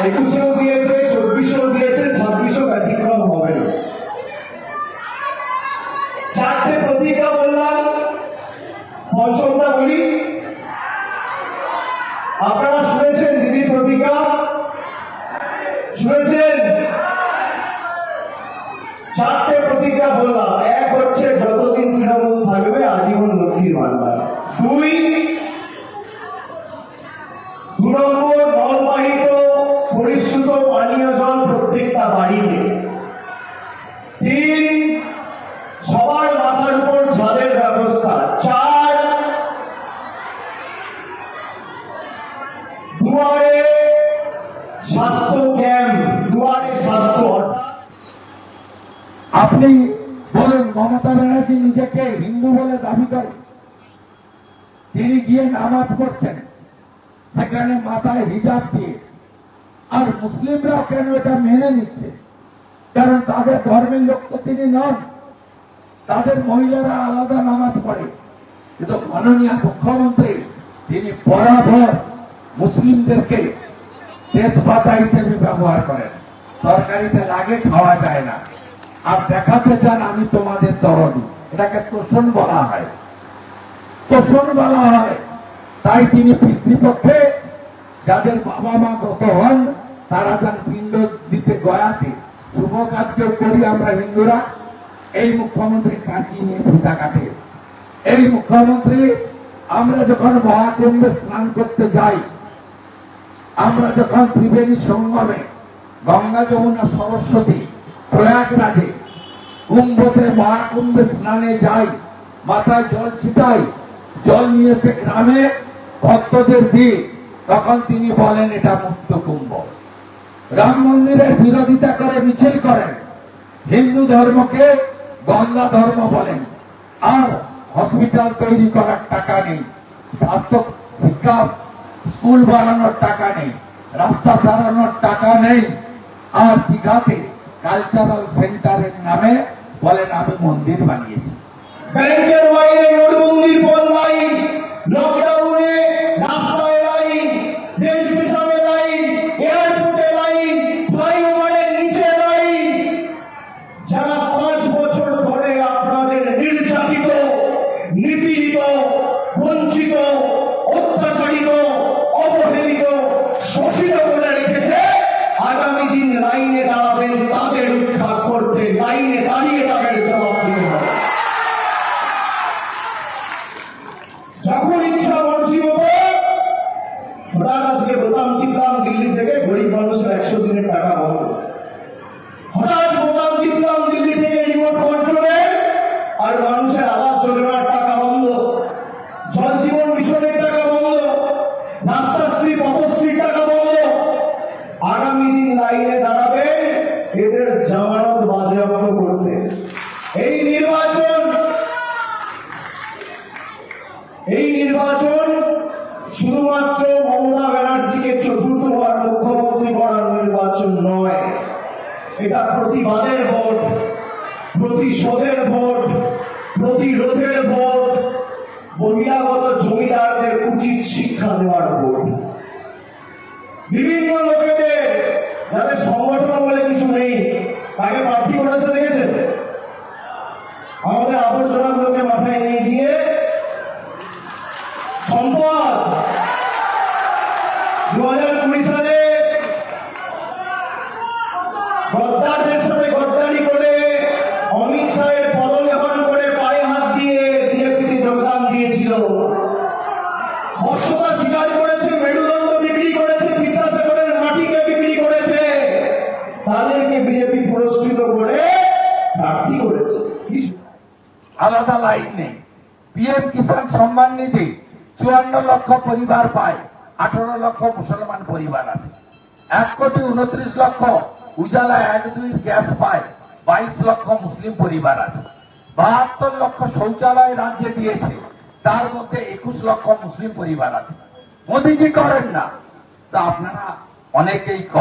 21-এও দিয়েছে, 24-এও দিয়েছে, 26-ও ব্যতিক্রম হবে না। 4টে প্রতিজ্ঞা বললাম, পঞ্চমটা বলি। আপনারা শুনেছেন দিদির প্রতিজ্ঞা? শুনেছেন? 4টে প্রতিজ্ঞা বললাম। এক হচ্ছে যতদিন তৃণমূল থাকবে আজীবন লক্ষ্মীর ভান্ডার। 2 নম্বর নলবাহিত পরিশ্রুত পানীয় জল প্রত্যেকটা বাড়িতে। 3 সবার মাথার উপর ছাদের ব্যবস্থা। 4 দুয়ারে স্বাস্থ্য ক্যাম্প, দুয়ারে স্বাস্থ্য। আপনি বলেন মমতা ব্যানার্জি নিজেকে হিন্দু বলে দাবি করে, তিনি গিয়ে নামাজ পড়ছেন সেখানে মাথায় হিজাব দিয়ে, আর মুসলিমরাও কেন এটা মেনে নিচ্ছে? কারণ তাদের ধর্মের লোক তো তিনি নন, তাদের মহিলারা আলাদা নামাজ পড়ে। কিন্তু মাননীয় মুখ্যমন্ত্রী তিনি বরাবর মুসলিমদেরকে তেজপাতা হিসেবে ব্যবহার করেন। তরকারিতে লাগে, খাওয়া যায় না, আর দেখাতে চান আমি তোমাদের দরদি। এটাকে তোষণ বলা হয়, তোষণ বলা হয়। তাই তিনি পিতৃপক্ষে যাদের বাবা মা গত হন তারা যান পিণ্ড দিতে গয়াতে, শুভ কাজ কেউ করি আমরা হিন্দুরা। এই মুখ্যমন্ত্রী কাঁচি নিয়ে ফিতা কাটে। এই মুখ্যমন্ত্রী আমরা যখন মহাকুম্ভে স্নান করতে যাই, আমরা যখন ত্রিবেণী সঙ্গমে গঙ্গা যমুনা সরস্বতী প্রয়াগরাজে কুম্ভতে মহাকুম্ভে স্নানে যাই, মাথায় জল ছিটাই, জল নিয়ে এসে গ্রামে ভক্তদের দিই, তখন তিনি বলেন এটা মুক্ত কুম্ভ। রাম মন্দিরের বিরোধিতা করে মিছিল করেন, হিন্দু ধর্মকে গঙ্গা ধর্ম বলেন। আর হসপিটাল তৈরি করার টাকা নেই, স্বাস্থ্য শিক্ষা স্কুল বানানোর টাকা নেই, রাস্তা সারানোর টাকা নেই। আর দীঘাতে কালচারাল সেন্টারের নামে বলেন আমি মন্দির বানিয়েছি। ব্যাংকের বাইরে নোটবন্দির পর লাইন, লকডাউনে রাস্তায় লাইন, রেল স্টেশনে লাইন, এয়ারপোর্টে লাইন, ফ্লাইওভারের নিচে লাইন। যারা 5 বছর ধরে আপনাদের নির্যাতিত, নিপীড়িত, বঞ্চিত, অত্যাচারিত, অবহেলিত, শোষিত করে রেখেছে, আগামী দিন লাইনে দাঁড়াবেন তাদের উদ্ধার করতে। লাইনে দাঁড়িয়ে তাদের জবাব দিতে হবে। যখন ইচ্ছা মর্জি মতো হঠাৎ আজকে বোতাম টিপলাম দিল্লি থেকে গরিব মানুষের 100 দিনের টাকা বন্ধ। হঠাৎ বোতাম টিপলাম দিল্লি থেকে রিমোট কন্ট্রোলে আর মানুষের আবাস যোজনার টাকা বন্ধ, জল জীবন মিশনের টাকা বন্ধ, রাস্তাশ্রী পথশ্রীর টাকা বন্ধ। আগামী দিন লাইনে দাঁড়াবে এদের জামানত বাজেয়াপ্ত করতে। এই নির্বাচন শুধুমাত্র মমতা ব্যানার্জিকে চতুর্থবার মুখ্যমন্ত্রী করার নির্বাচন নয়, এটা প্রতিবাদের ভোট, প্রতিশোধের ভোট, প্রতিরোধের ভোট, বহিরাগত জমিদারদের উচিত শিক্ষা দেওয়ার ভোট। বিভিন্ন লোকেদের যাদের সংগঠন বলে কিছু নেই তাকে প্রার্থী করেছে দেখেছেন? আমাদের আবর্জনাগুলোকে মাথায় নিয়ে গিয়ে সম্পদ 2020 সালে গদ্দারদের সাথে গদ্দারি করে অমিত শাহের পদলেখন করে পায়ে হাত দিয়ে বিজেপিতে যোগদান দিয়েছিল। বর্ষতা স্বীকার করেছে, মেরুদণ্ড বিক্রি করেছে, বিদ্যাসাগরের মাটিকে বিক্রি করেছে, তাদেরকে বিজেপি পুরস্কৃত করে প্রার্থী করেছে। আলাদা লাইন নেই। পিএম কিষাণ সম্মান নিধি 54 লক্ষ পরিবার পায়, 18 লক্ষ মুসলমান পরিবার আছে। 1,29,00,000 উজালা 1-2 গ্যাস পায়, 22 লক্ষ মুসলিম পরিবার আছে। 72 লক্ষ শৌচালয় রাজ্যে দিয়েছে, তার মধ্যে 21 লক্ষ মুসলিম পরিবার আছে। মোদিজি করেন না, তা আপনারা অনেকেই